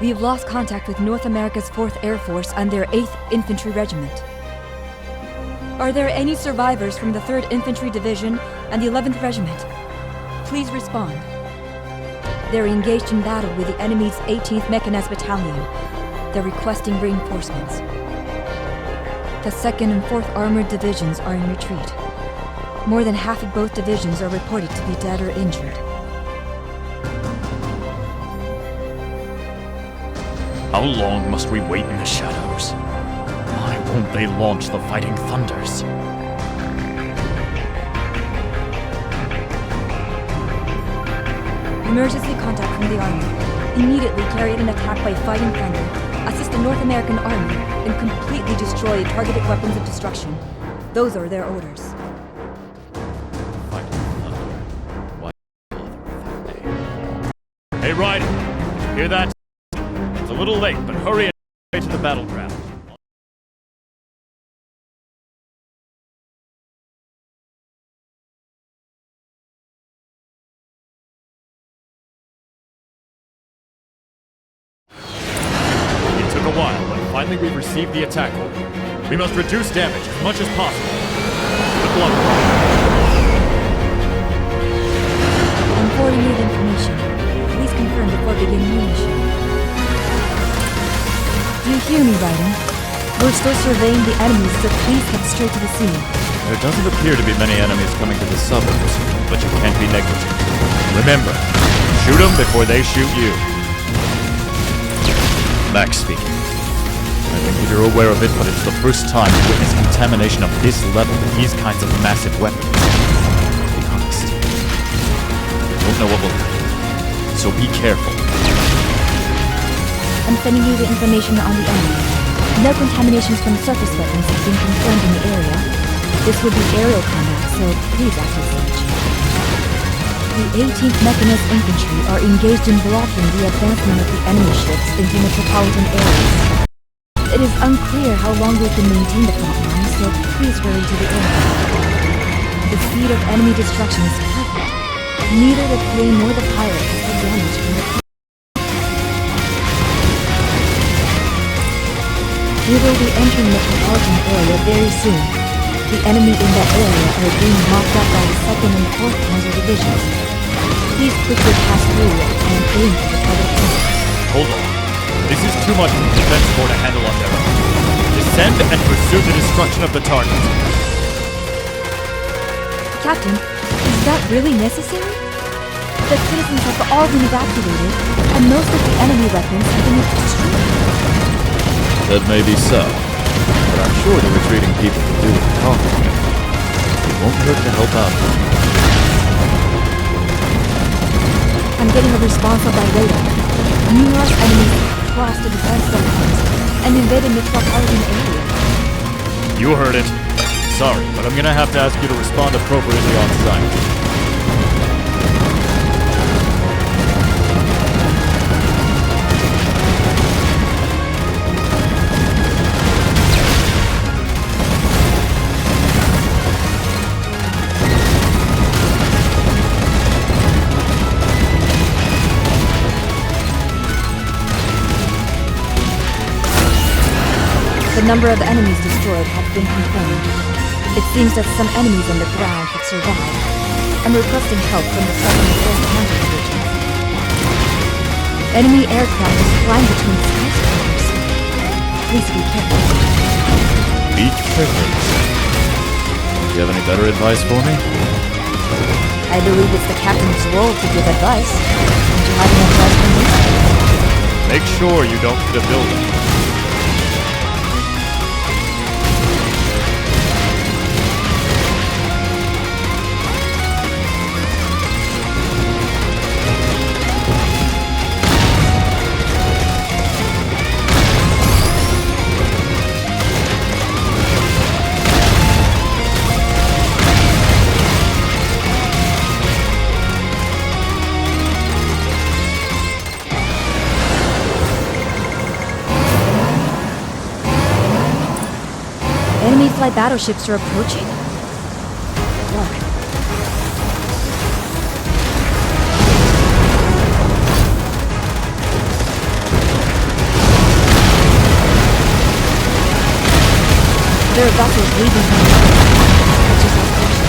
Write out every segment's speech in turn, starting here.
We have lost contact with North America's 4th Air Force and their 8th Infantry Regiment. Are there any survivors from the 3rd Infantry Division and the 11th Regiment? Please respond. They're engaged in battle with the enemy's 18th Mechanized Battalion. They're requesting reinforcements. The 2nd and 4th Armored Divisions are in retreat. More than half of both divisions are reported to be dead or injured. How long must we wait in the shadows? Why won't they launch the Fighting Thunders? Emergency contact from the Army. Immediately carry out an attack by Fighting Thunder, assist the North American Army, and completely destroy targeted weapons of destruction. Those are their orders. Fighting Thunder. Why bother with that name? Hey, Ryder! Hear that? It's a little late, but hurry and to the battleground. It took a while, but finally we've received the attack order. We must reduce damage as much as possible. Good luck, Ryder. I'm forwarding you the information. Please confirm before beginning your mission. Do you hear me, Ryder? We're still surveying the enemies, so please head straight to the scene. There doesn't appear to be many enemies coming to the suburbs, but you can't be negligent. Remember, shoot them before they shoot you. Max speaking. I think that you're aware of it, but it's the first time you witness contamination of this level with these kinds of massive weapons. To be honest, I don't know what will happen, so be careful. I'm sending you the information on the enemy. No contaminations from surface weapons have been confirmed in the area. This would be aerial combat, so please act as such. The 18th Mechanized Infantry are engaged in blocking the advancement of the enemy ships into metropolitan areas. It is unclear how long we can maintain the front line, so please hurry to the area. The speed of enemy destruction is perfect. Neither the plane nor the pilot has been damaged from the We will be entering the metropolitan area very soon. The enemy in that area are being mopped up by the 2nd and 4th Panzer Divisions. Please quickly pass through and aim for the target point. Hold on. This is too much for the defense corps to handle on their own. Descend and pursue the destruction of the target. Captain, is that really necessary? The citizens have all been evacuated, and most of the enemy weapons have been destroyed. That may be so, but I'm sure the retreating people can do what they're talking about. It won't hurt to help out. I'm getting a response on my radar. Numerous enemies crossed the defense lines and invaded metropolitan area. You heard it. Sorry, but I'm gonna have to ask you to respond appropriately on site. The number of enemies destroyed have been confirmed. It seems that some enemies on the ground have survived. I'm requesting help from the 2nd and 4th Panzer Divisions. Enemy aircraft is flying between skyscrapers. Please be careful. Be careful. Do you have any better advice for me? I believe it's the captain's role to give advice. Don't you have any advice for me? Make sure you don't hit a building. Enemy flight battleships are approaching? Good luck. vessels leaving from the exercise station.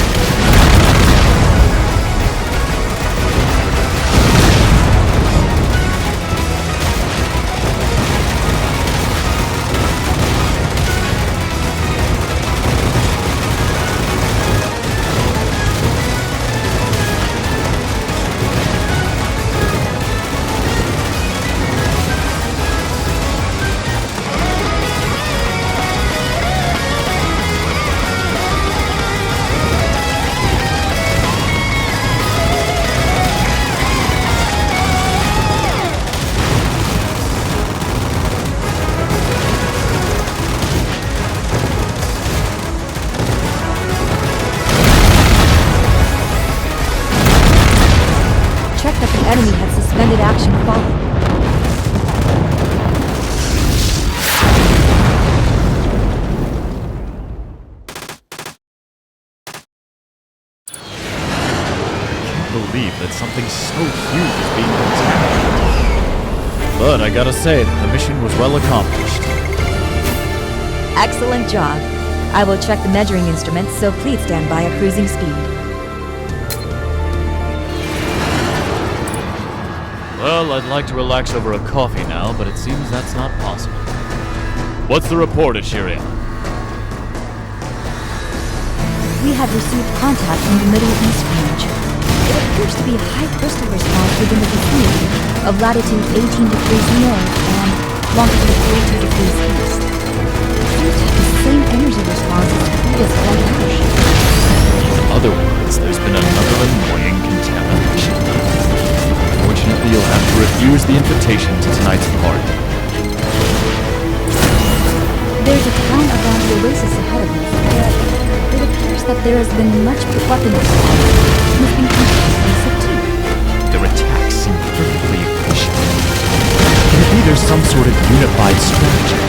Checked that the enemy had suspended action following. Can't believe that something so huge is being attacked. But I gotta say, the mission was well accomplished. Excellent job. I will check the measuring instruments, so please stand by at cruising speed. Well, I'd like to relax over a coffee now, but it seems that's not possible. What's the report, Ashiria? We have received contact from the Middle East range. It appears to be a high crystal response within the vicinity of latitude 18 degrees north and longitude 42 degrees east. It seems to have the same energy response as previous white ash. In other words, there's been another annoying contamination. Unfortunately, you'll have to refuse the invitation to tonight's party. There's a town around the oasis ahead of us, but it appears that there has been much weapon response and has been completely subdued. Their attacks seem perfectly efficient. Can it be there's some sort of unified strategy?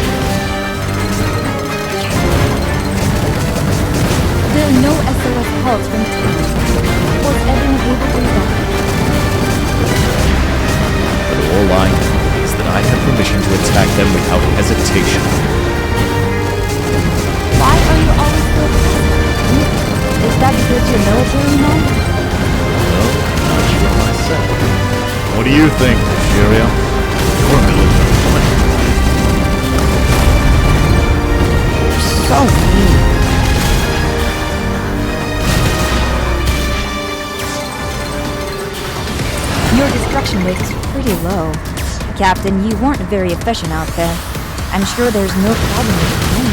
There are no SOS calls from town. Was everyone able to evacuate? All I know is that I have permission to attack them without hesitation. Why are you always so passive? Is that because you're military now? Well, not sure myself. What do you think, Ashiria? You're military woman. So mean. Your destruction rate is pretty low. Captain, you weren't very efficient out there. I'm sure there's no problem with me.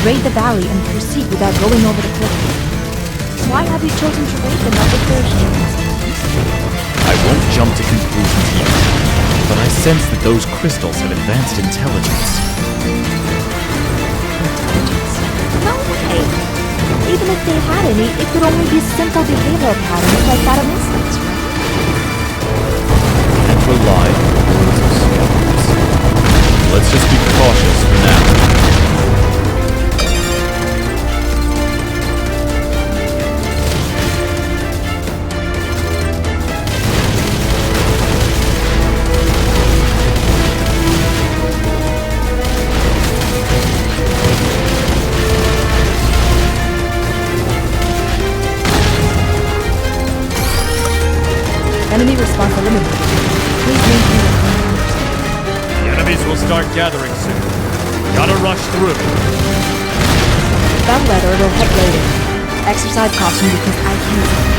Raid the valley and proceed without going over the cliff. Why have you chosen to raid them at the first chance? I won't jump to conclusions yet, but I sense that those crystals have advanced intelligence. Intelligence? No way! Even if they had any, it could only be simple behavioral patterns like that of insects, right? Can't rely on the words of skeptics. Let's just be cautious for now. Enemy response eliminated. Please maintain your command. The enemies will start gathering soon. Gotta rush through. Bellwether will hit later. Exercise caution because I can't.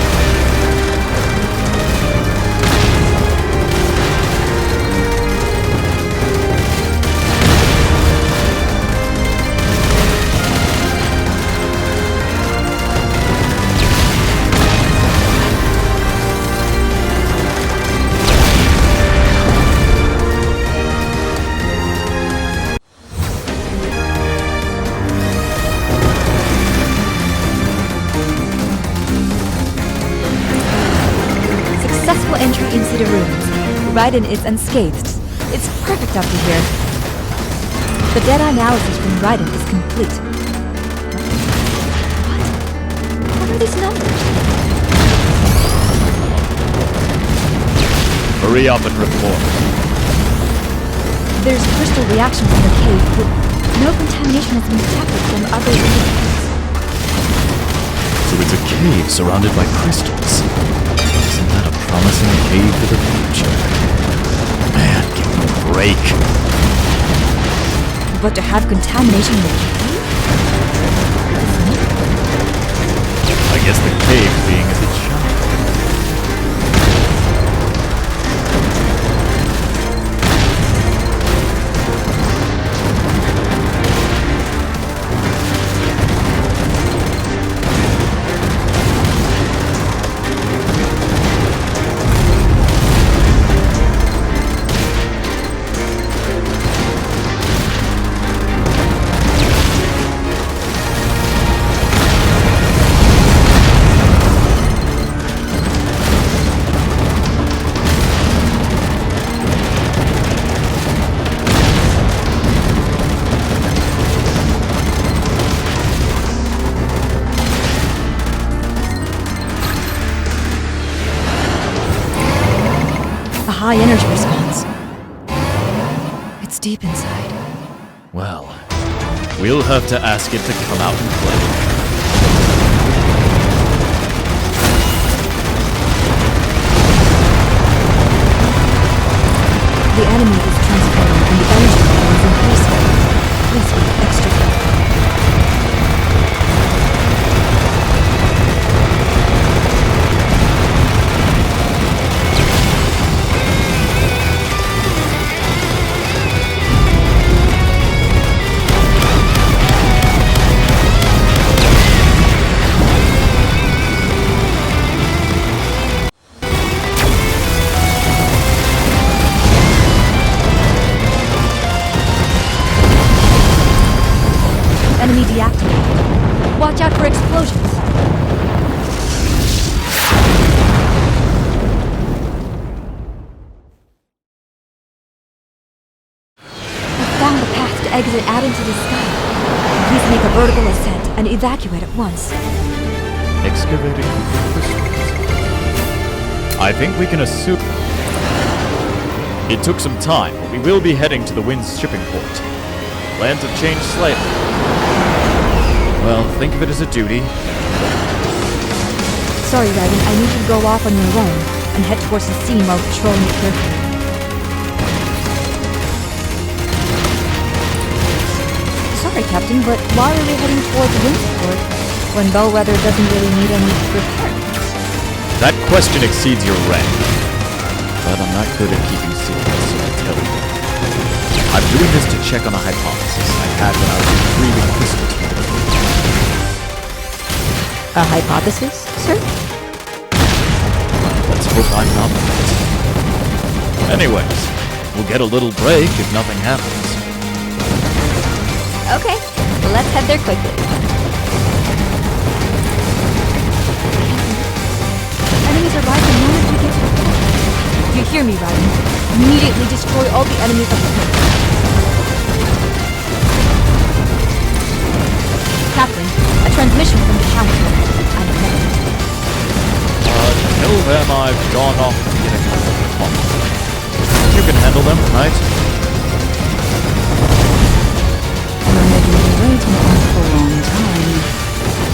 Entry into the rooms. Raiden is unscathed. It's perfect up to here. The data analysis from Raiden is complete. What are these numbers? Hurry up and report. There's crystal reaction from the cave. No contamination has been detected from other individuals. So it's a cave surrounded by crystals. Isn't that a promising cave for the future? Man, give me a break. But to have contamination in the cave? I guess the cave being as it shall. High energy response. It's deep inside. Well, we'll have to ask it to come out and play. The enemy is transforming and the energy level is increasing. Please be extra careful. Enemy deactivated. Watch out for explosions. I've found a path to exit out into the sky. Please make a vertical ascent and evacuate at once. Excavating crystals. I think we can assume... It took some time, but we will be heading to the Wind's shipping port. Plans have changed slightly. Well, think of it as a duty. Sorry, Raven, I need you to go off on your own and head towards the scene while patrolling it carefully. Sorry, Captain, but why are we heading towards the Windsport when Bellwether doesn't really need any repairs? That question exceeds your rank. But I'm not good at keeping secrets, so I'll tell you. I'm doing this to check on a hypothesis I had when I was retrieving crystals from the Windsport. A hypothesis, sir? Let's hope I'm not right. Anyways, we'll get a little break if nothing happens. Okay, let's head there quickly. Enemies arrive the moment we get to the port. You hear me, Raven? Immediately destroy all the enemies of the port. Captain, a transmission from the council. I'm a medic. Till then, I've gone off to get a couple of responses. You can handle them, right? You're making me wait an awful long time.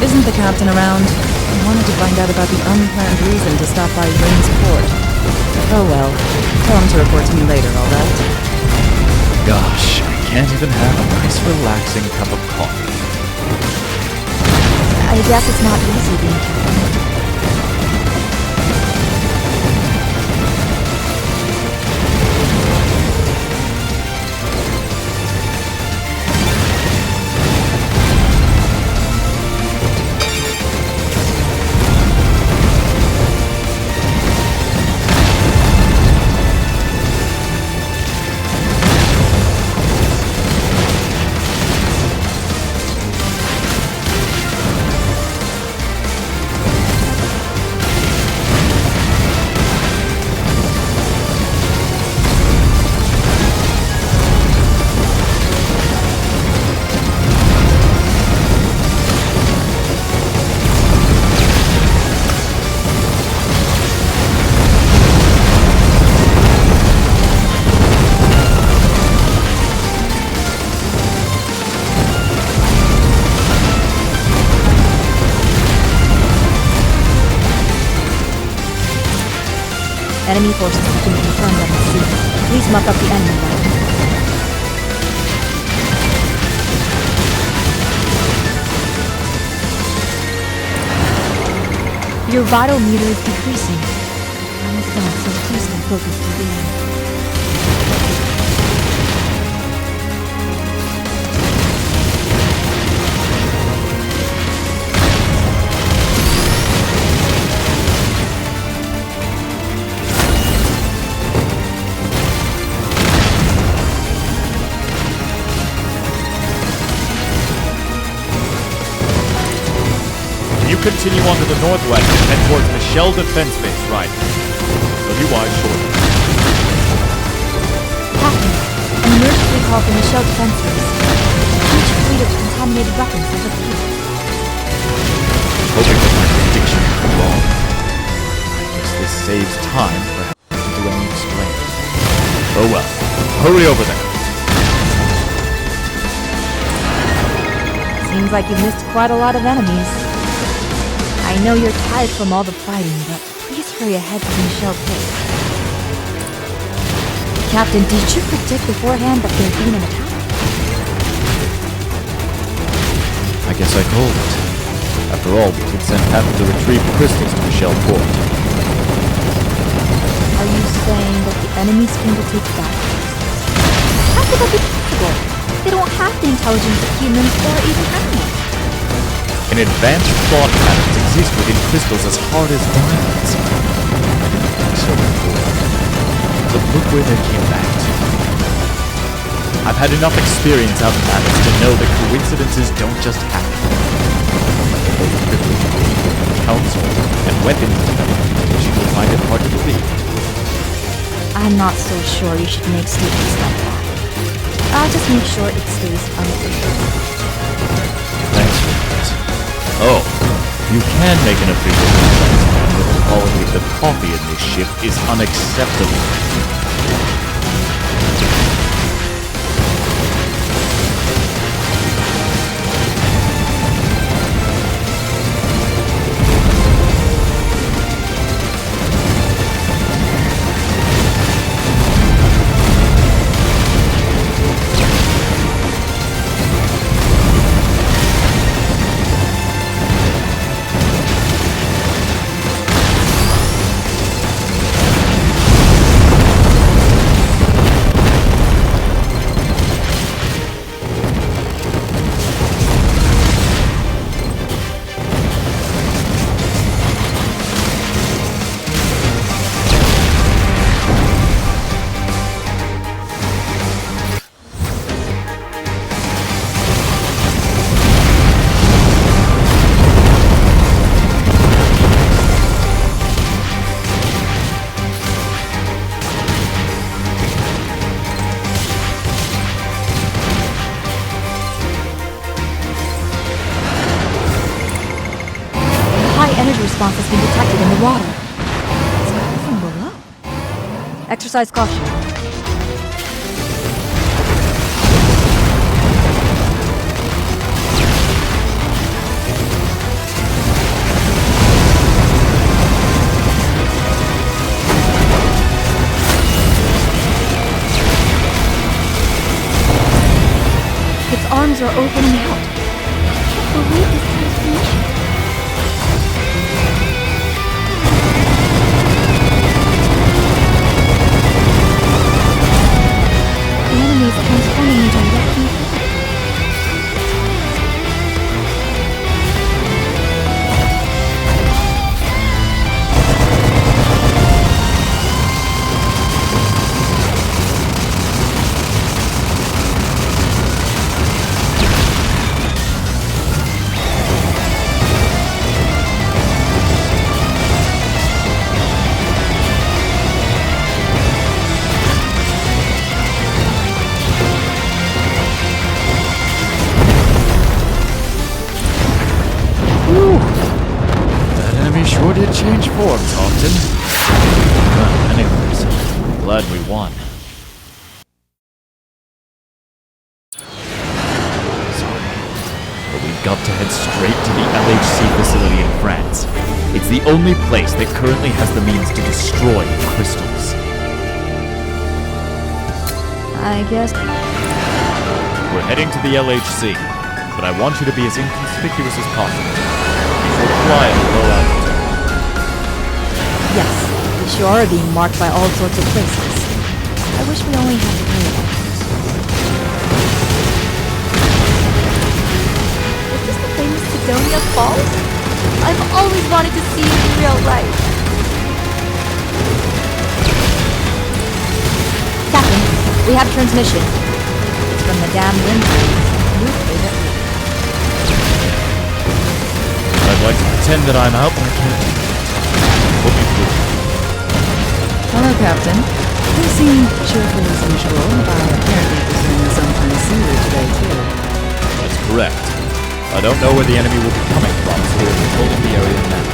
Isn't the captain around? I wanted to find out about the unplanned reason to stop by Wayne's port. Oh well. Tell him to report to me later, alright? Gosh, I can't even have a nice relaxing cup of coffee. I guess it's not easy being captain. Enemy forces have been confirmed on the sea. Please muck up the enemy line. Your vital meter is decreasing. Almost done, so please stay focused to the end. You continue on to the northwest and head towards the Shell Defense Base, right? WY shortly. Captain, an emergency call from the Shell Defense Base. A huge fleet of contaminated weapons has appeared. Hoping that my prediction is wrong. I guess this saves time for having to do any explaining. Oh well. Hurry over there. Seems like you've missed quite a lot of enemies. I know you're tired from all the fighting, but please hurry ahead to the Shell pit. Captain, did you predict beforehand that there'd be an attack? I guess I called it. After all, we could send Patton to retrieve crystals to the Shell port. Are you saying that the enemies came to take back? How could that be possible? They don't have the intelligence of humans or even animals. An advanced thought patterns exist within crystals as hard as diamonds. So important. But look where they came back to. I've had enough experience out in matters to know that coincidences don't just happen. Both privilege, counsel, and weapons development, which you will find it hard to believe. I'm not so sure you should make statements like that. I'll just make sure it stays unofficial. Thanks for that. Oh, you can make an official complaint, but the quality of the coffee in this ship is unacceptable. Energy response has been detected in the water. It's coming from below. Exercise caution. Its arms are opening out. I can't believe this transformation. Transforming into a wrecking ball. Sure did change forms often. Well, anyways, I'm glad we won. Sorry, but we I've got to head straight to the LHC facility in France. It's the only place that currently has the means to destroy the crystals. I guess. We're heading to the LHC, but I want you to be as inconspicuous as possible. Be sure to fly at a low altitude. Yes, we sure are being marked by all sorts of places. I wish we only had the radar. Is this the famous Sidonia Falls? I've always wanted to see it in real life. Captain, we have transmission. It's from Madame Winfrey. Your favorite lady. I'd like to pretend that I'm out, but I can't do that. Put me through. Hello, Captain. You seem cheerful as usual, while apparently pursuing some kind of seaweed today, too. That's correct. I don't know where the enemy will be coming from, so we're controlling the area now.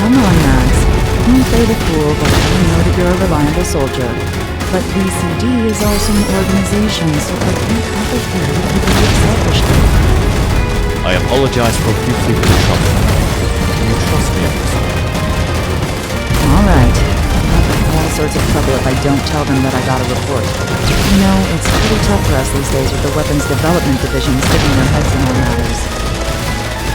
Come on, Max. Don't play the fool, but I know that you're a reliable soldier. But VCD is also an organization, so I can't help it here to behave selfishly. I apologize profusely for the trouble. Can you trust me on this one? All right. I'll have all sorts of trouble if I don't tell them that I got a report. You know, it's pretty tough for us these days with the Weapons Development Division sticking their heads in all matters.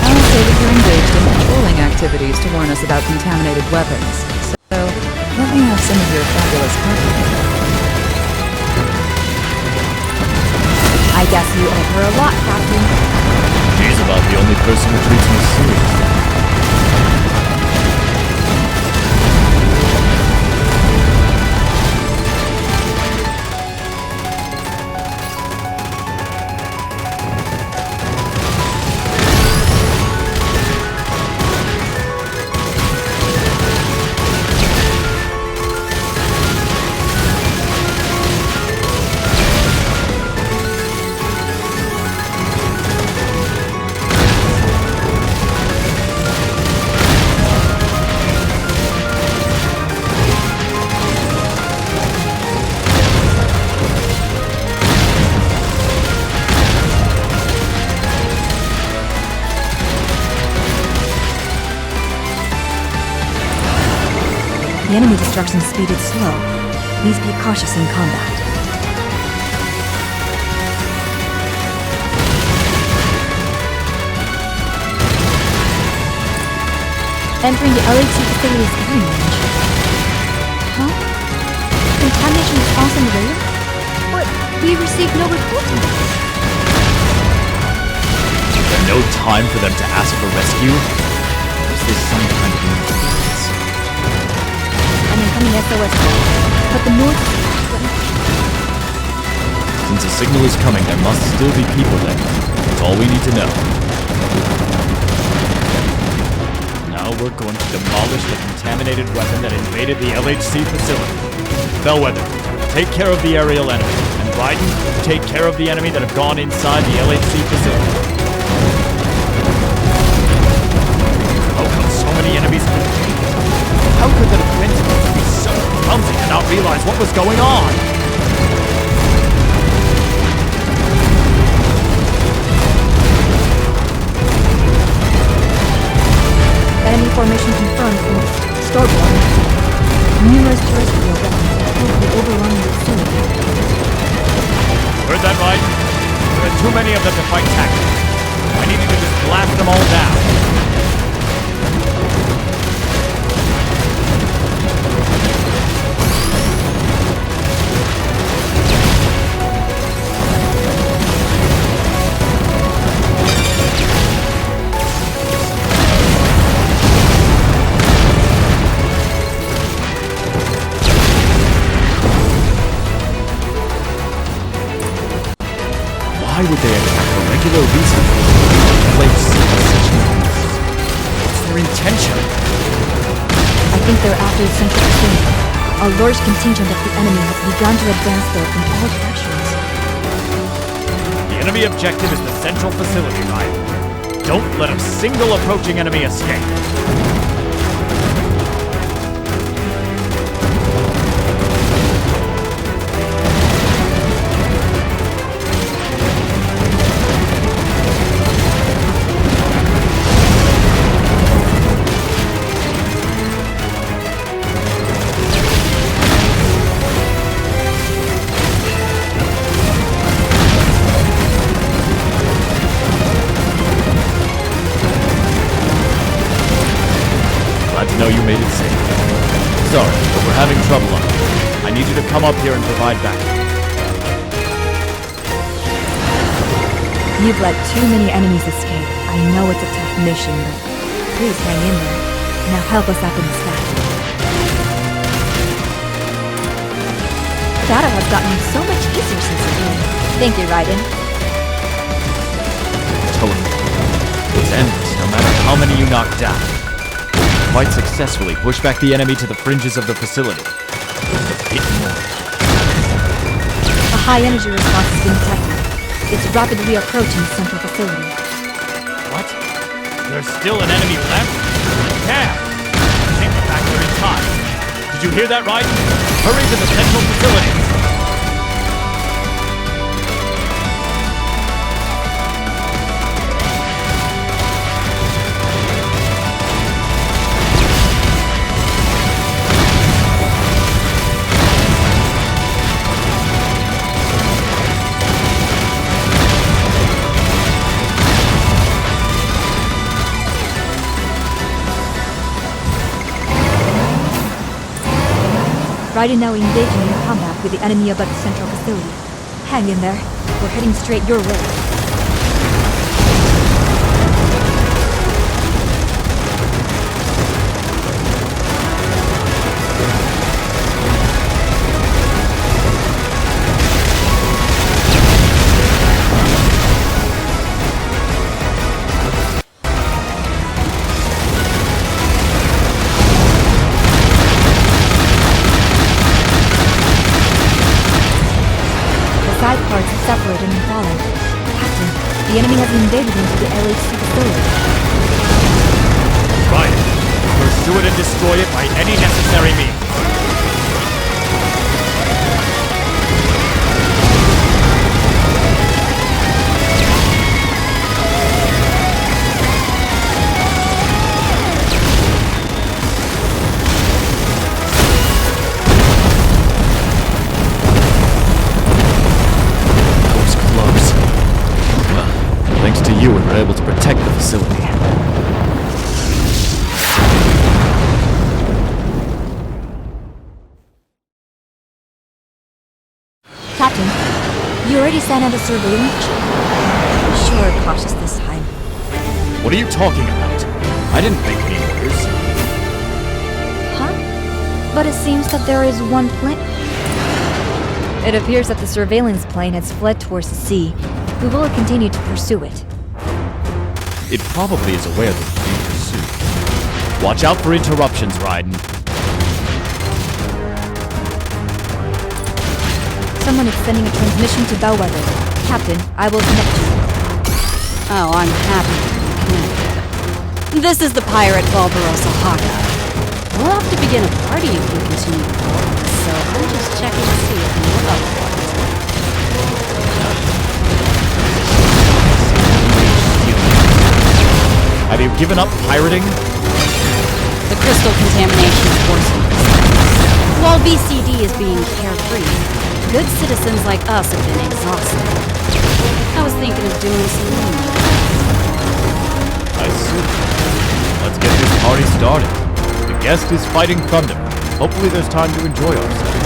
I'll say that you're engaged in patrolling activities to warn us about contaminated weapons. So, let me have some of your fabulous company. I guess you owe her a lot, Captain. She's about the only person who treats me seriously. The enemy destruction speed is slow. Please be cautious in combat. Entering the LHC facility's viewing range. Huh? Contamination response on the radar? But we received no report on this. Is there no time for them to ask for rescue? Or is this some kind of interference? An incoming SOS call, but the noise is excellent. Since a signal is coming, there must still be people there. That's all we need to know. Now we're going to demolish the contaminated weapon that invaded the LHC facility. Bellwether, take care of the aerial enemy. And Biden, take care of the enemy that have gone inside the LHC facility. How come so many enemies have been taken? How could the defense be so clumsy to not realize what was going on? Enemy formation confirmed from Starborn. Numerous terrestrial weapons are totally overrunning the facility. Heard that right? There are too many of them to fight tactics. I need you to just blast them all down. Why would they attack a regular reason place such numbers? What's their intention? I think they're after the central facility. A large contingent of the enemy has begun to advance there from all directions. The enemy objective is the central facility, right? Don't let a single approaching enemy escape. Glad to know you made it safe. Sorry, but we're having trouble up here. I need you to come up here and provide backup. You've let too many enemies escape. I know it's a tough mission, but please hang in there. Now help us up in the sky. Battle has gotten so much easier since the beginning. Thank you, Raiden. Totally. It's endless, no matter how many you knock down. Quite successfully push back the enemy to the fringes of the facility. Hit more. A high energy response has been detected. It's rapidly approaching the central facility. What? There's still an enemy left? Damn! Can't get back there in time. Did you hear that right? Hurry to the central facility! Raiden now engaging in combat with the enemy above the central facility. Hang in there. We're heading straight your way. Side parts have separated and fallen. Captain, the enemy has invaded into the LHC facility. Right. Pursue it and destroy it by any necessary means. Thanks to you, we were able to protect the facility. Captain, you already sent out a surveillance? Sure, cautious this time. What are you talking about? I didn't make any orders. Huh? But it seems that there is one plane. It appears that the surveillance plane has fled towards the sea. We will continue to pursue it. It probably is aware that it's being pursued. Watch out for interruptions, Raiden. Someone is sending a transmission to Bellwether. Captain, I will connect you. Oh, I'm happy to be connected. This is the pirate Barbarossa Haka. We'll have to begin a party if we continue forward, so I'm just checking to see if you're up for it. Have you given up pirating? The crystal contamination is worsening. While BCD is being carefree, good citizens like us have been exhausted. I was thinking of doing some more. I see. Let's get this party started. The guest is fighting thunder. Hopefully there's time to enjoy ourselves.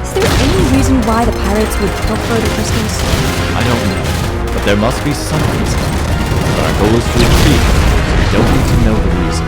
Is there any reason why the pirates would prefer the crystals? I don't know. But there must be some reason. But our goal is to retrieve it. We don't need to know the reason.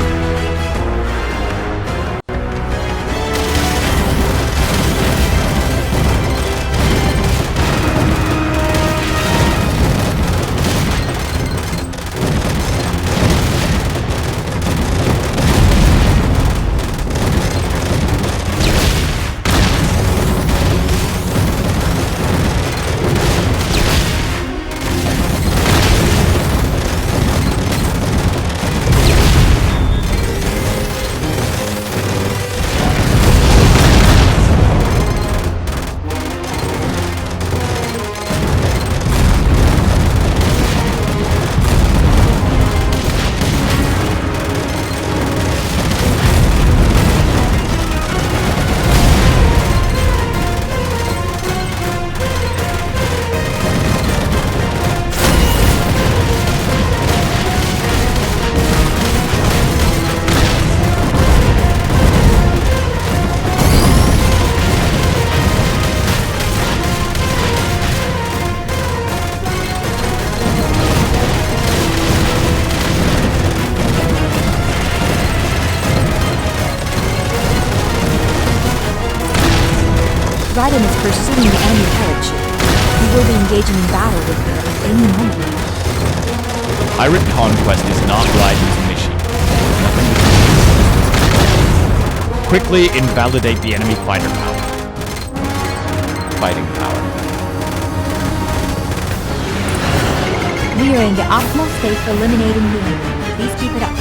Raiden is pursuing the enemy pirate ship. He will be engaging in battle with her at any moment now. Pirate conquest is not Raiden's mission. Nothing we can do. Quickly invalidate the enemy fighter power. Fighting power. We are in the optimal state for eliminating the enemy. Please keep it up.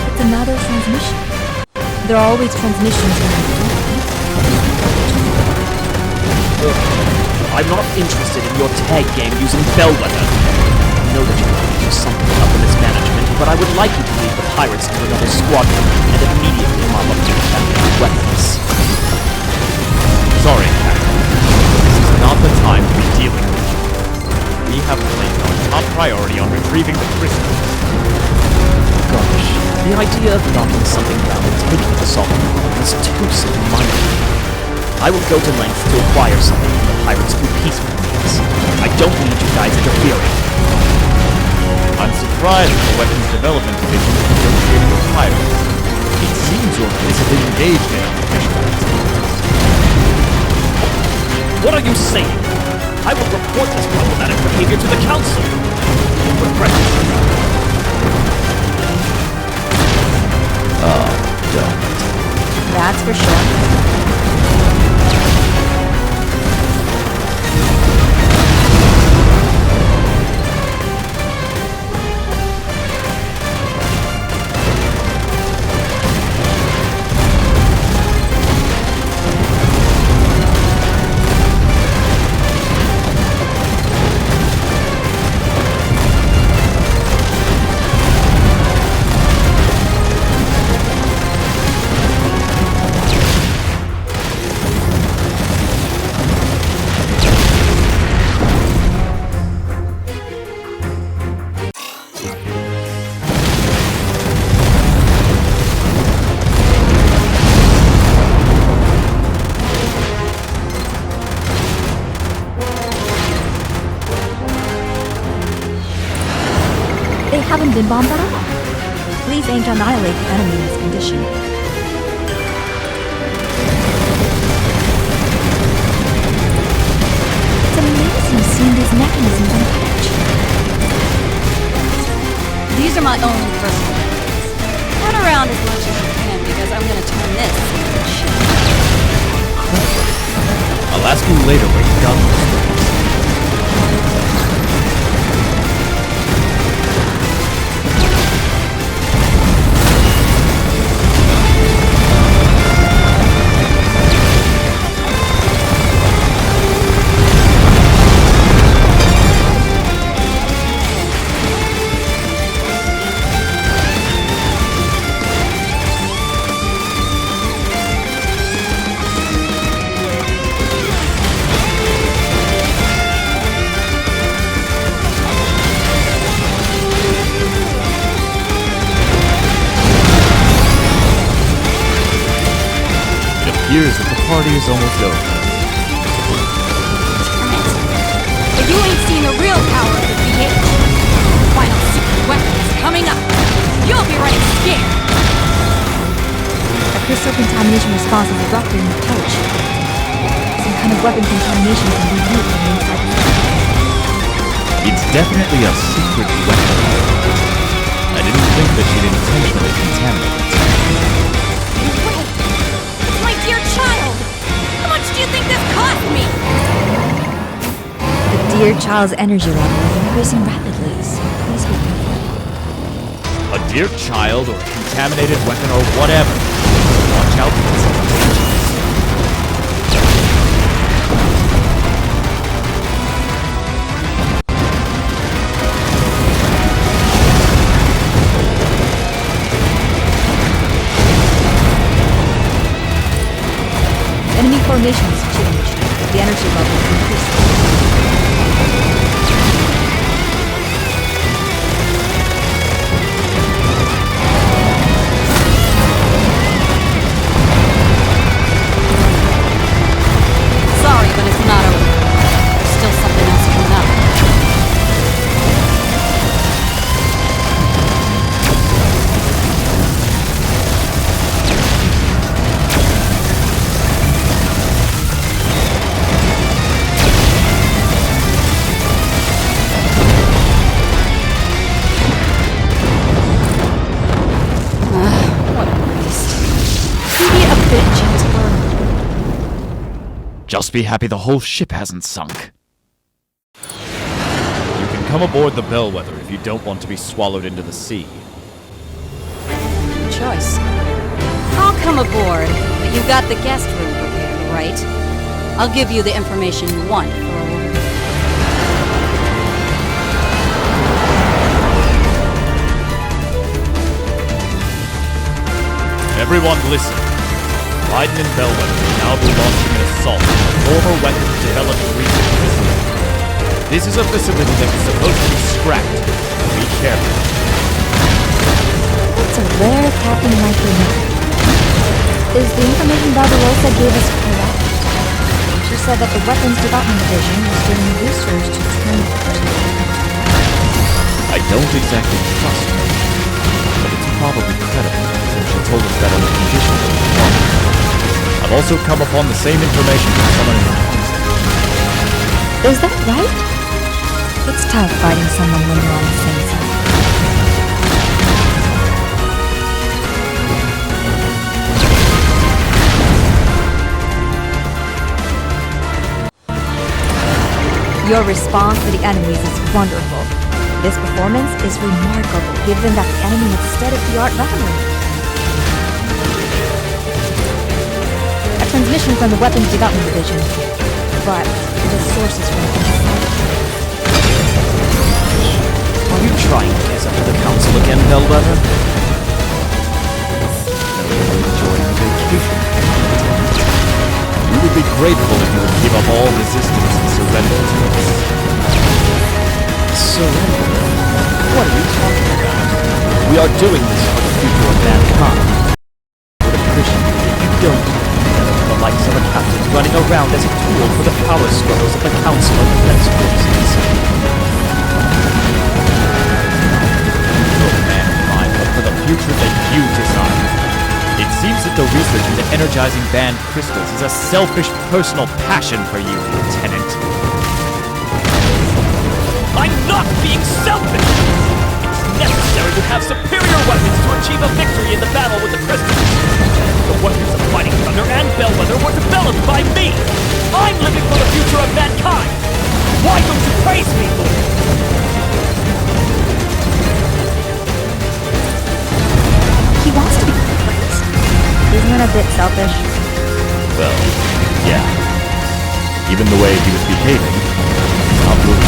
It's another transmission. There are always transmissions in the I'm not interested in your tag game using bellwether. I know that you want to do something about the mismanagement, but I would like you to leave the pirates to another squadron and immediately mop up the contaminated weapons. Sorry, Captain. This is not the time to be dealing with you. We have placed our top priority on retrieving the crystals. Gosh, the idea of knocking something down and taking the assault is too simple-minded. I will go to lengths to acquire something from the pirates through peaceful means. I don't need you guys interfering. I'm surprised at the weapons development division is negotiating with pirates. It seems you're visibly engaged in official activities. What are you saying? I will report this problematic behavior to the council. Regret it. Don't. That's for sure. They haven't been bombed at all. Please aim to annihilate the enemy in this condition. It's amazing seeing these mechanisms untouched. These are my own personal weapons. Run around as much as you can because I'm gonna turn this into shit. I'll ask you later where you got those things. Appears that the party is almost over. If you ain't seen the real power of the V8, final secret weapon is coming up. You'll be right scared. A crystal contamination response is erupting in the pouch. Some kind of weapon contamination can be used from the inside. It's definitely a secret weapon. I didn't think that she'd intentionally contaminate it. My dear child! How much do you think this cost me? The dear child's energy level is increasing rapidly, so please be careful. A dear child or a contaminated weapon or whatever. Watch out because it's dangerous. Enemy formation has changed. The energy level is increasing. just be happy the whole ship hasn't sunk. You can come aboard the Bellwether if you don't want to be swallowed into the sea. Choice. I'll come aboard, but you got the guest room prepared, right? I'll give you the information you want for a while. Everyone listen. Raiden and Bellwether will now be launching an assault on the former weapons development research facility. This is a facility that was supposed to be scrapped. Be careful. That's a rare Captain Michael Miller. Is the information Barbarossa gave us correct? She said that the Weapons Development Division was doing research to transport. I don't exactly trust her, but it's probably credible since she told us that under conditions of employment. I've also come upon the same information from someone in the council. Is that right? It's tough fighting someone when you're on the same side. Your response to the enemies is wonderful. This performance is remarkable, given that the enemy had state-of-the-art weaponry. A transmission from the Weapons Development Division, but the source is from inside. Are you trying to get under the council again, Bellwether? Enjoying a vacation. We would be grateful if you would give up all resistance and surrender to us. Surrender? What are you talking about? We are doing this for the future of mankind. I would appreciate it if you don't instead of the likes of a captain running around as a tool for the power struggles of the Council of Defense Forces. For mankind, but for the future that you design. It seems that the research into energizing band crystals is a selfish personal passion for you, Lieutenant. I'm not being selfish! It's necessary to have superior weapons to achieve a victory in the battle with the crystals. The weapons of Fighting Thunder and Bellwether were developed by me! I'm living for the future of mankind! Why don't you praise me for it? He wants to be praised. Isn't that a bit selfish? Well, yeah. Even the way he was behaving, not good.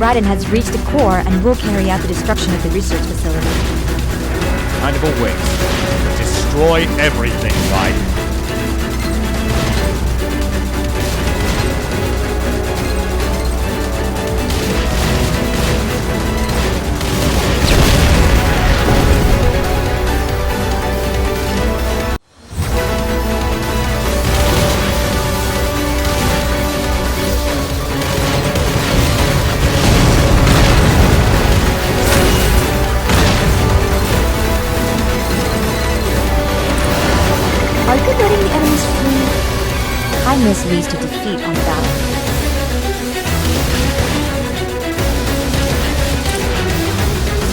Raiden has reached the core and will carry out the destruction of the research facility. Kind of a waste. Destroy everything, Raiden. Are you leads to defeat on the battlefield.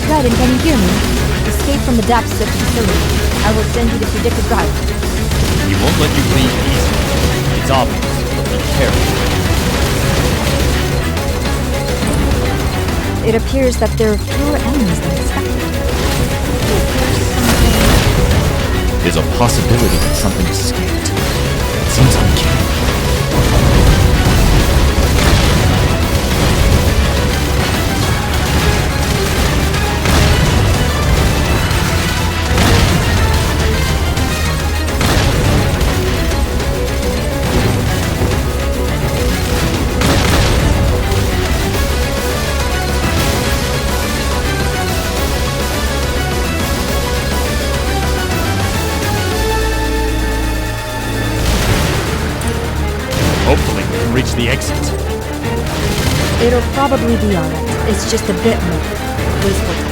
Raiden, can you hear me? Escape from the depths of the facility. I will send you the predicted route. He won't let you leave easily. It's obvious, but be careful. It appears that there are fewer enemies than expected. There's a possibility that something escaped. It seems uncanny. Hopefully we can reach the exit. It'll probably be alright. It's just a bit more wasteful time.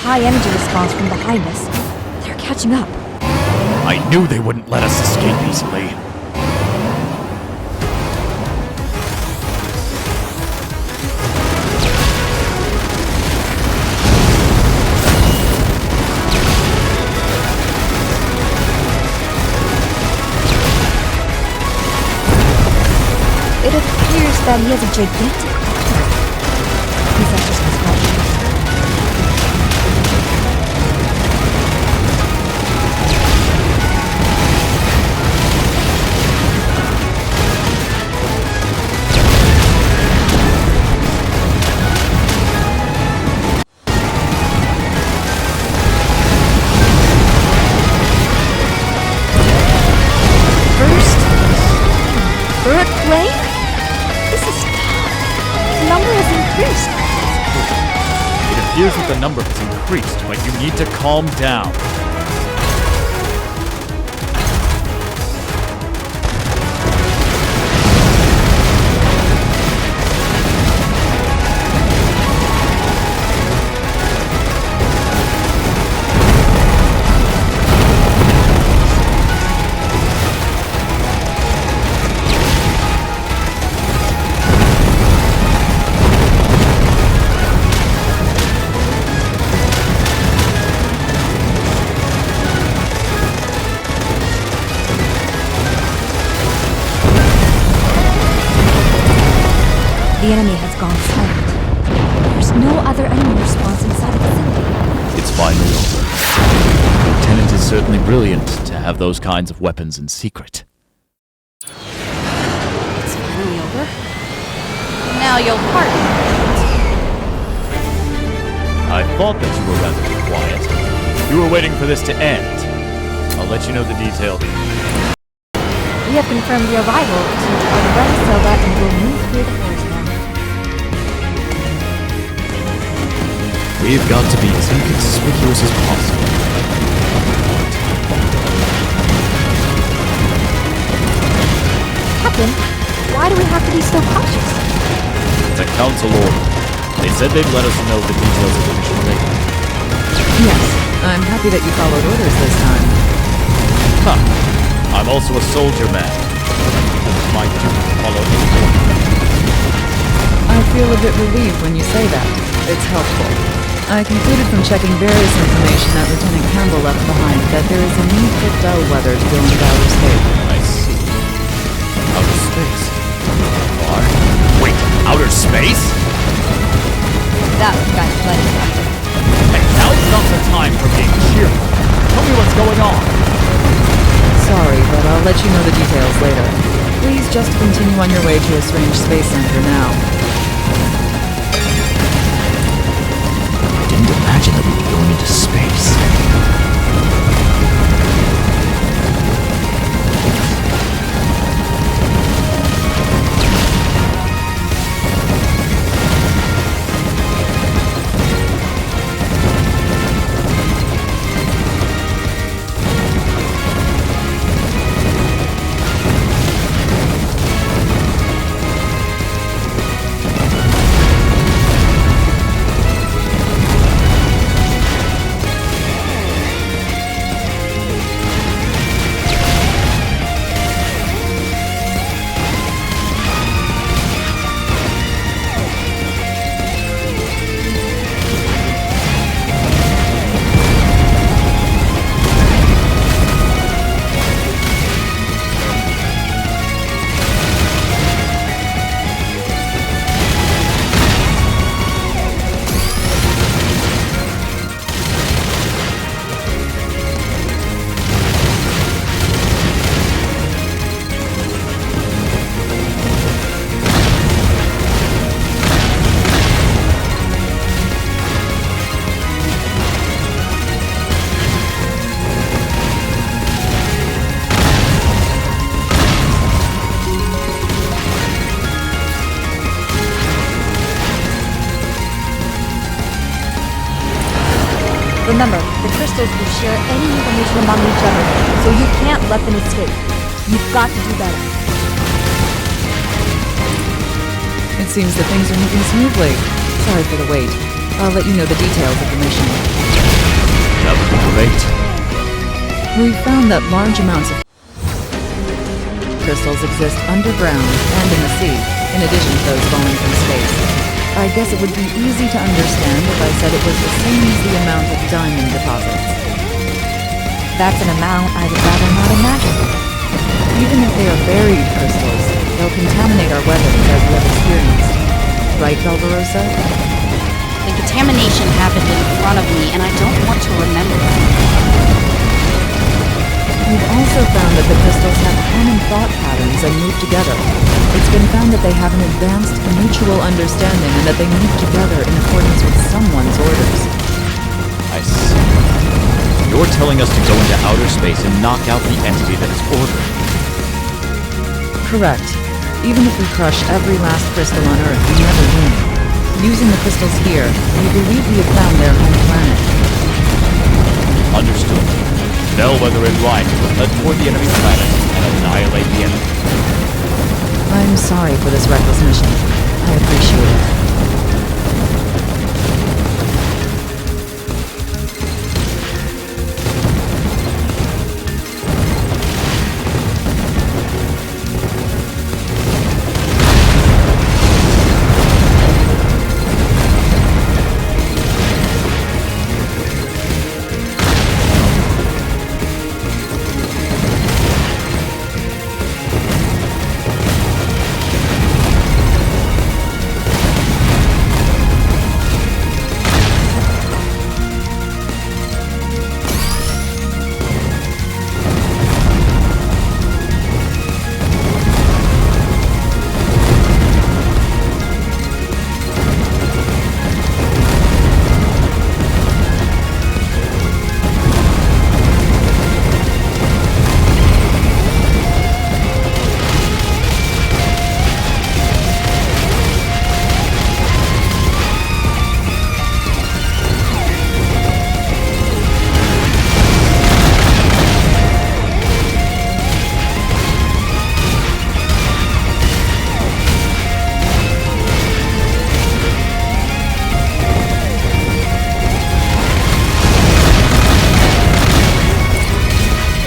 High energy response from behind us. They're catching up. I knew they wouldn't let us escape easily. It appears that he has a gigantic arm. He's exercised caution. Earthquake? This is tough. The number has increased. It appears that the number has increased, but you need to calm down. The enemy has gone silent. There's no other enemy response inside the facility. It's finally over. Lieutenant is certainly brilliant to have those kinds of weapons in secret. It's finally over. Now you'll pardon me. I thought that you were rather quiet. You were waiting for this to end. I'll let you know the details. We have confirmed the arrival to Arvada Silva and will move through the forest now. We've got to be as inconspicuous as possible. Captain, why do we have to be so cautious? It's a council order. They said they'd let us know the details of the mission later. Yes, I'm happy that you followed orders this time. Huh. I'm also a soldier man. It's my duty to follow any order. I feel a bit relieved when you say that. It's helpful. I concluded from checking various information that Lieutenant Campbell left behind that there is a need for bellwether to go into outer space. I see. Outer space? Or... Wait, outer space? That was kind of funny, Captain. Hey, now's not the time for being cheerful. Tell me what's going on. Sorry, but I'll let you know the details later. Please just continue on your way to a strange space center now. I didn't imagine that we'd be going into space. Remember, the crystals will share any information among each other, so you can't let them escape. You've got to do better. It seems that things are moving smoothly. Sorry for the wait. I'll let you know the details of the mission. That would be great. We found that large amounts of crystals exist underground and in the sea, in addition to those falling from space. I guess it would be easy to understand if I said it was the same as the amount of diamond deposits. That's an amount I would rather not imagine. Even if they are buried crystals, they'll contaminate our weapons as we have experienced. Right, Valverosa? The contamination happened in front of me, and I don't want to remember it. We've also found that the crystals have common thought patterns and move together. It's been found that they have an advanced mutual understanding and that they move together in accordance with someone's orders. I see. You're telling us to go into outer space and knock out the entity that is ordering. Correct. Even if we crush every last crystal on Earth, we never win. Using the crystals here, we believe we have found their home planet. Understood. Bellwether and Ryan will head toward the enemy planet and annihilate the enemy. I'm sorry for this reckless mission. I appreciate it.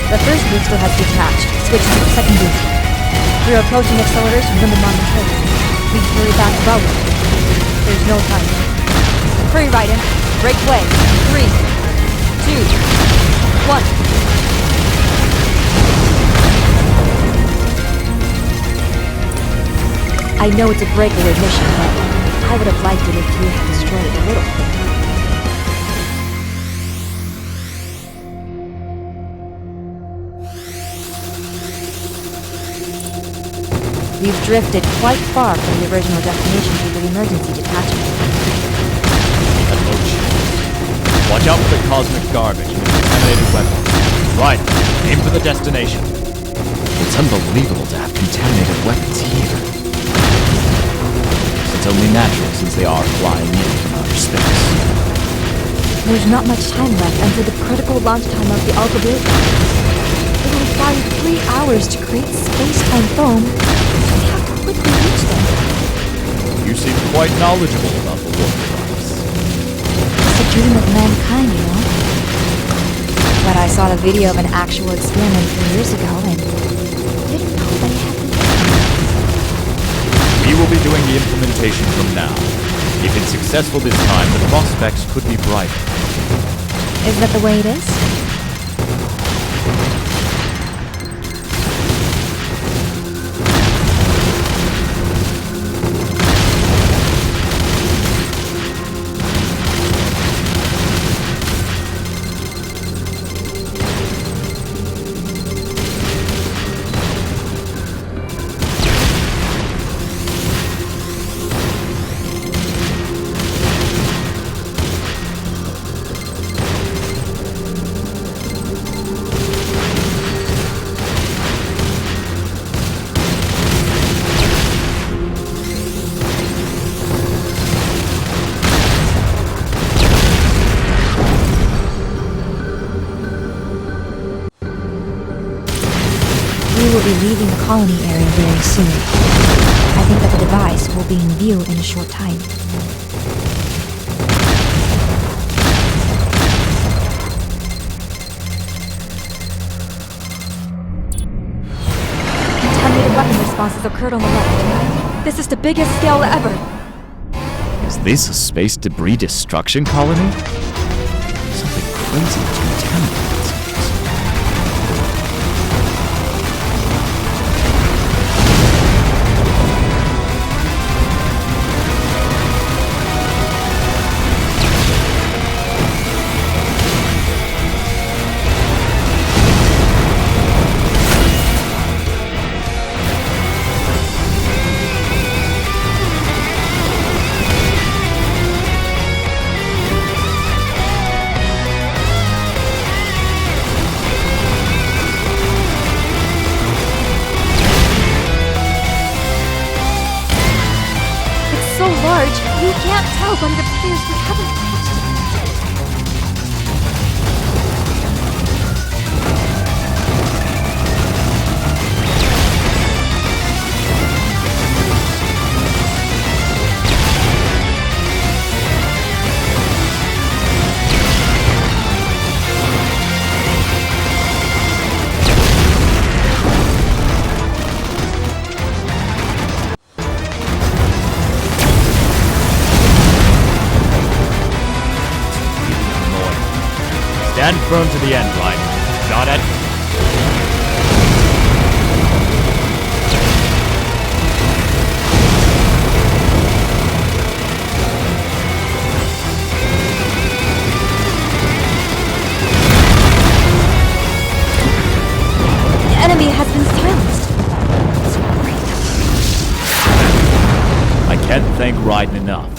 The first booster has detached, switching to the second booster. We are approaching acceleration limit on the hill. Please hurry back above it. There's no time. Hurry, Raiden. Break way. 3, 2, 1. I know it's a breakaway mission, but I would have liked it if you had destroyed it a little. We've drifted quite far from the original destination due to the emergency detachment. Watch out for the cosmic garbage and the contaminated weapons. Right, aim for the destination. It's unbelievable to have contaminated weapons here. It's only natural since they are flying in from outer space. There's not much time left until the critical launch time of the Alcubierre. It will require 3 hours to create space-time foam. We have to quickly reach them. You seem quite knowledgeable about the warp drives. It's a dream of mankind, you know. But I saw the video of an actual experiment 3 years ago and didn't know that it happened. We will be doing the implementation from now. If it's successful this time, the prospects could be bright. Is that the way it is? be leaving the colony area very soon. I think that the device will be in view in a short time. Contaminated weapon responses occurred on the left. This is the biggest scale ever. Is this a space debris destruction colony? Something crazy to contaminate. You can't tell, but it appears we haven't touched it. Stand firm to the end, right? Got it? The enemy has been silenced. It's great. I can't thank Raiden enough.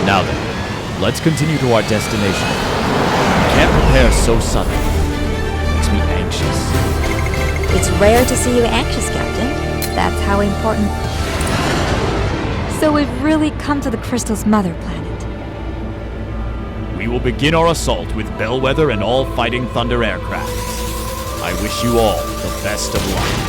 Now then. Let's continue to our destination. Can't prepare so suddenly. Makes me anxious. It's rare to see you anxious, Captain. That's how important. So we've really come to the crystal's mother planet. We will begin our assault with Bellwether and all Fighting Thunder aircraft. I wish you all the best of luck.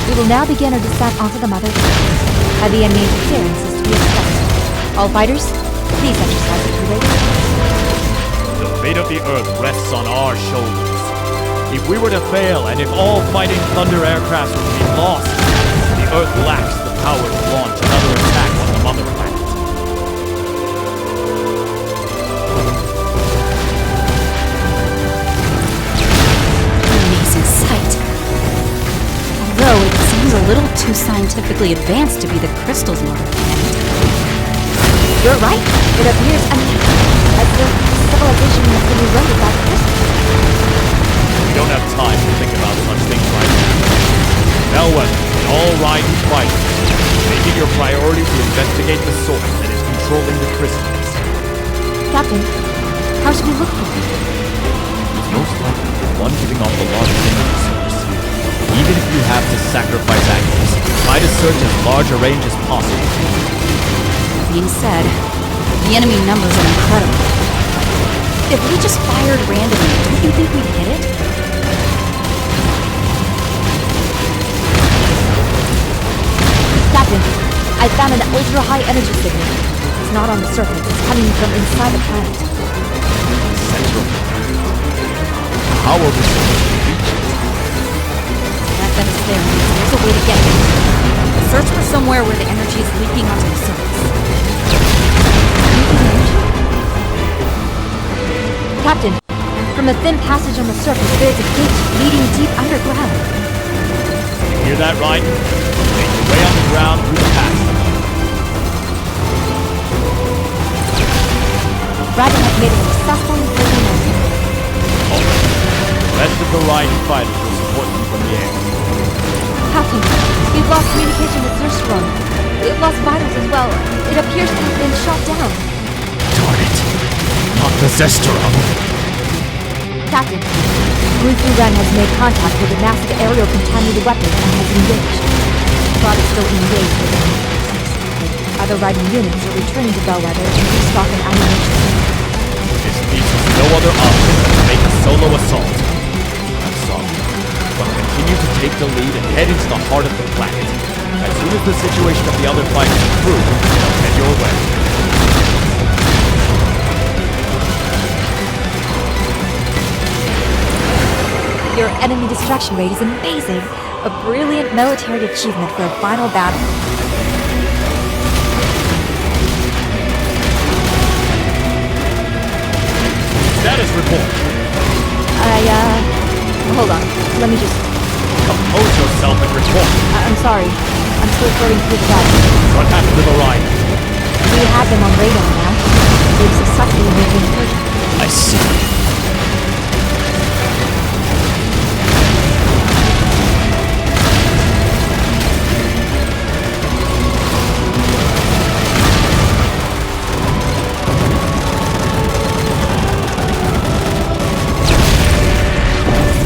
We will now begin our descent onto the mother planet. Heavy enemy interference is to be expected. All fighters, please exercise your courage. The fate of the Earth rests on our shoulders. If we were to fail, and if all Fighting Thunder aircraft were to be lost, the Earth lacks the power to launch another attack on the mother planet. Amazing sight. Although it seems a little too scientifically advanced to be the crystal's mother planet. You're right. It appears unnatural, as though civilization has been eroded by the crystal. We don't have time to think about such things right now. Bellwether and all Raiden fighters, make it your priority to investigate the source that is controlling the crystals. Captain, how should we look for it? It's most likely the one giving off the largest energy source. Even if you have to sacrifice accuracy, try to search as large a range as possible. Being said, the enemy numbers are incredible. If we just fired randomly, don't you think we'd hit it? Captain, I found an ultra-high energy signal. It's not on the surface. It's coming from inside the planet. Central. How are we supposed to reach it? That is there. There's a way to get it. Search for somewhere where the energy is leaking onto the surface. Captain, from a thin passage on the surface, there is a gate leading deep underground. You hear that, Raiden? Make your way underground through the passage. Raiden has made a successful incursion on it. Alright. The rest of the Raiden fighters will support them from the air. Captain, we've lost communication with Zerstrom. We've lost vitals as well. It appears to have been shot down. Darn it. Not the Zestrom. active. Ren has made contact with a massive aerial contaminated weapon and has engaged. Bot is still engaged with it. Other riding units are returning to Bellwether to restock an ammunition. This leaves us no other option than to make a solo assault. I'm sorry, but continue to take the lead and head into the heart of the planet. As soon as the situation of the other fighters improves, head your way. Your enemy destruction rate is amazing. A brilliant military achievement for a final battle. Status report. Hold on. Let me just... Compose yourself and report. I'm sorry. I'm still sorting through the data. What happened to the ride? We have them on radar now. They've successfully made an incursion. I see.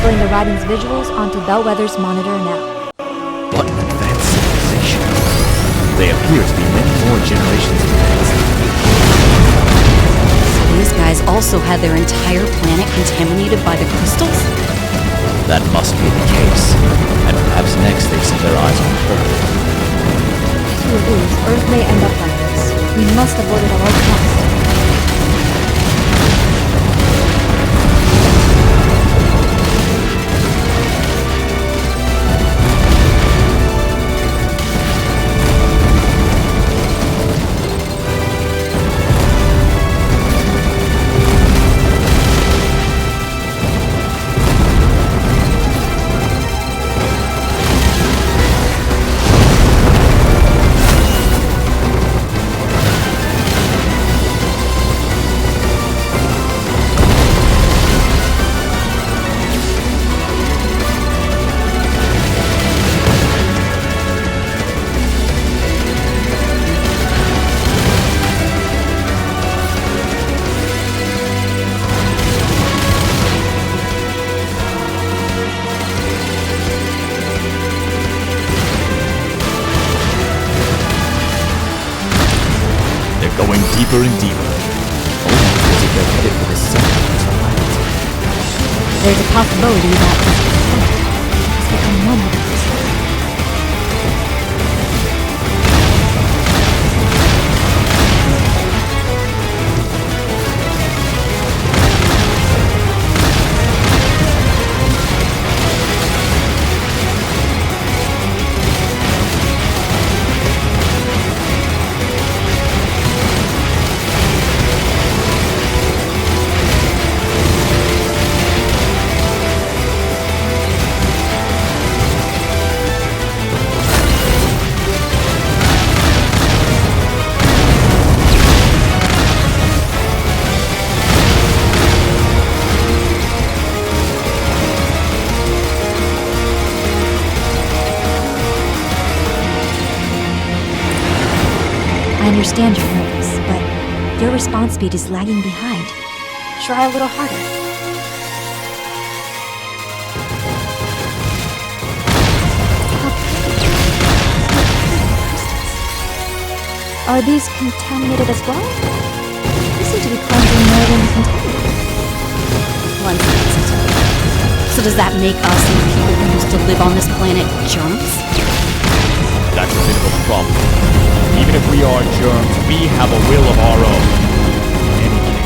Displaying the riding's visuals onto Bellwether's monitor now. What an advanced civilization. They appear to be many more generations advanced. So these guys also had their entire planet contaminated by the crystals? That must be the case. And perhaps next they set their eyes on Earth. To lose, Earth may end up like this. We must avoid it at all costs. Going deeper and deeper. Almost as if they're headed for the center of the planet. There's a possibility that this planet has become one with us. I understand you're nervous, but your response speed is lagging behind. Try a little harder. Are these contaminated as well? They seem to be cleansing more than contaminated. One second. So does that make us and the people who used to live on this planet germs? That's a bit of a problem. Even if we are germs, we have a will of our own. In any case,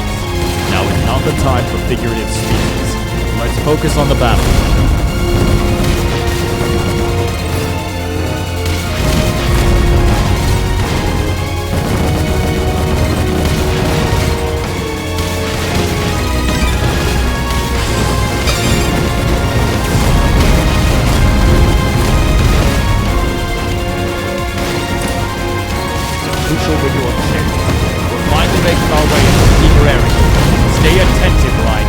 now is not the time for figurative speeches. Let's focus on the battle. Crucial with your objective. We're finally making our way into the deeper area. Stay attentive, Ryan.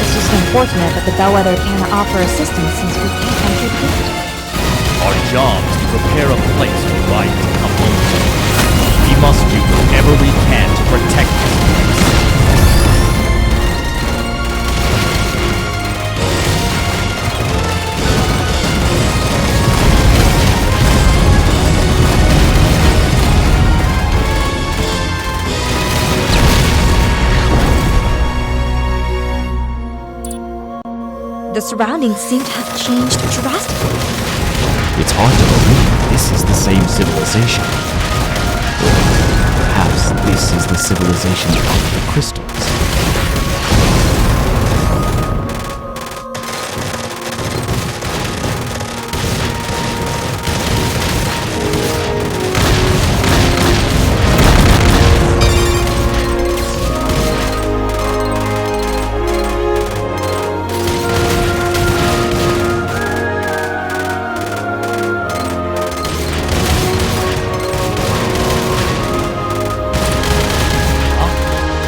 It's just unfortunate that the Bellwether can't offer assistance since we can't enter the gate. Our job is to prepare a place for Ryan to come home to. We must do whatever we can to protect this place. surroundings seem to have changed drastically. It's hard to believe this is the same civilization. Or perhaps this is the civilization of the crystals.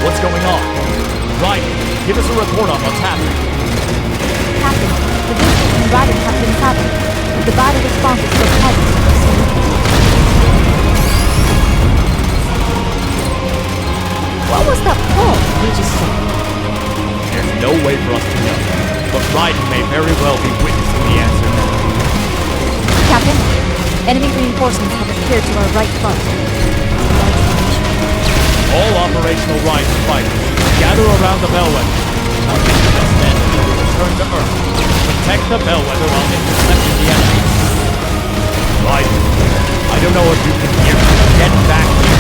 What's going on? Right, give us a report on what's happening. Captain, the visitors and riders have been traveling. The vital response is still present. What was that pull you just saw? There's no way for us to know, but Raiden may very well be witnessing the answer now. Captain, enemy reinforcements have appeared to our right flank. All operational Raiden fighters, gather around the bellwether. Our mission just then is to return to Earth. Protect the bellwether while intercepting the enemy. Raiden, I don't know if you can hear me. Get back here.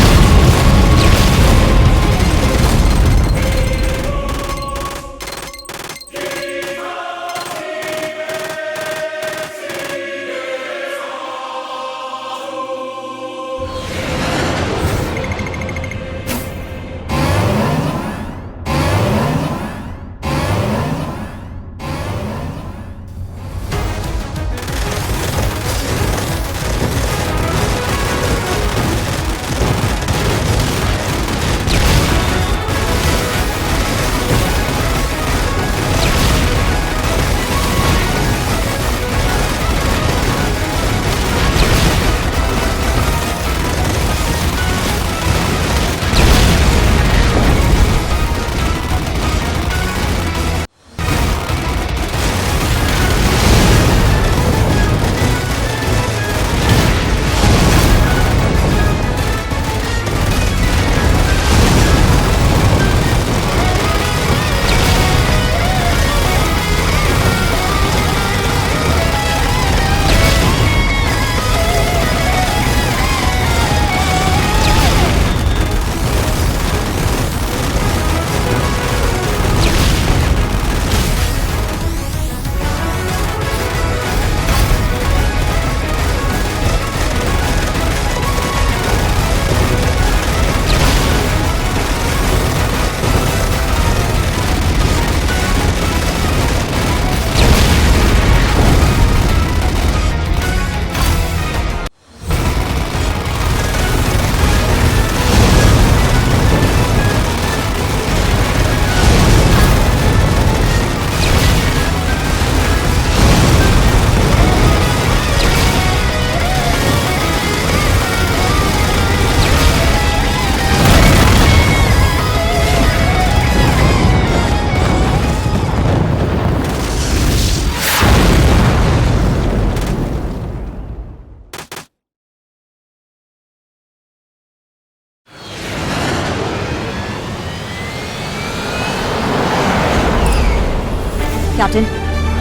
Captain,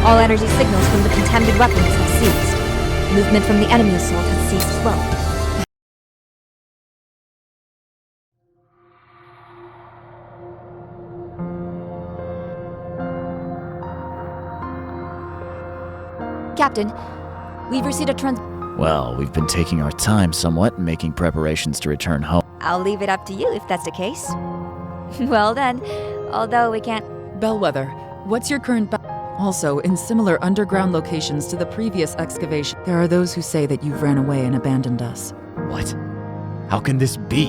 all energy signals from the contaminated weapons have ceased. Movement from the enemy assault has ceased as well. Captain, we've received a Well, we've been taking our time somewhat, making preparations to return home. I'll leave it up to you if that's the case. Well then, although we can't... Bellwether, what's your current Also, in similar underground locations to the previous excavation, there are those who say that you've ran away and abandoned us. What? How can this be?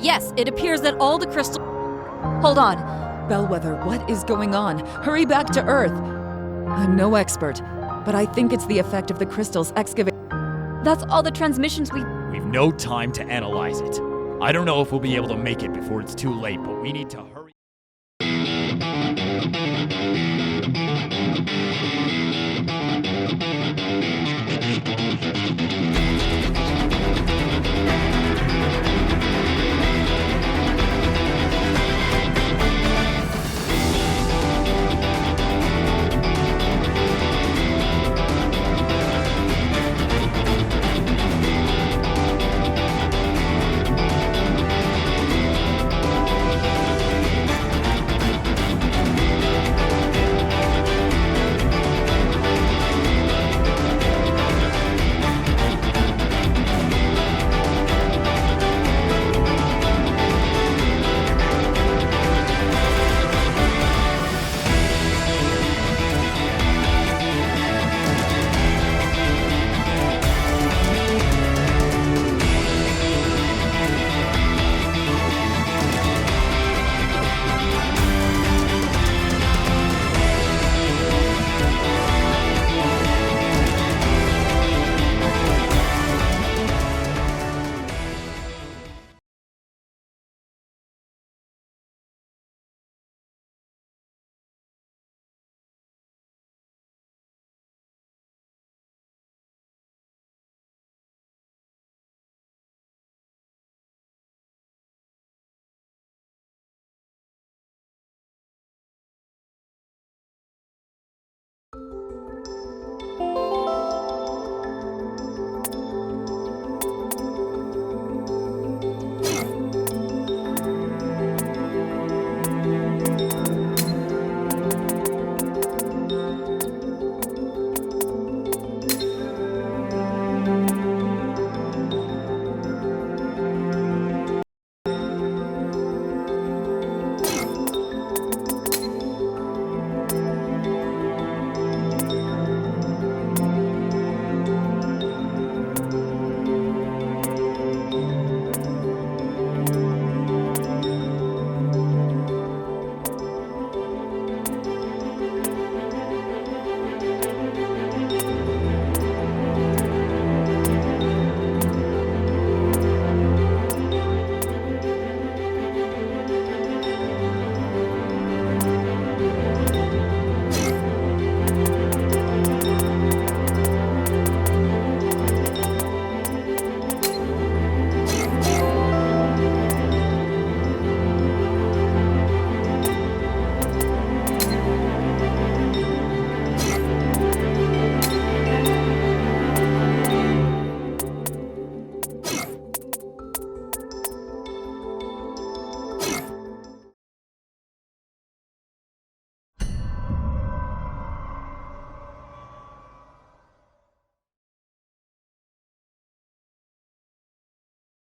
Yes, it appears that all the crystal... Hold on. Bellwether, what is going on? Hurry back to Earth! I'm no expert, but I think it's the effect of the crystals excavate. That's all the transmissions We've no time to analyze it. I don't know if we'll be able to make it before it's too late, but we need to hurry.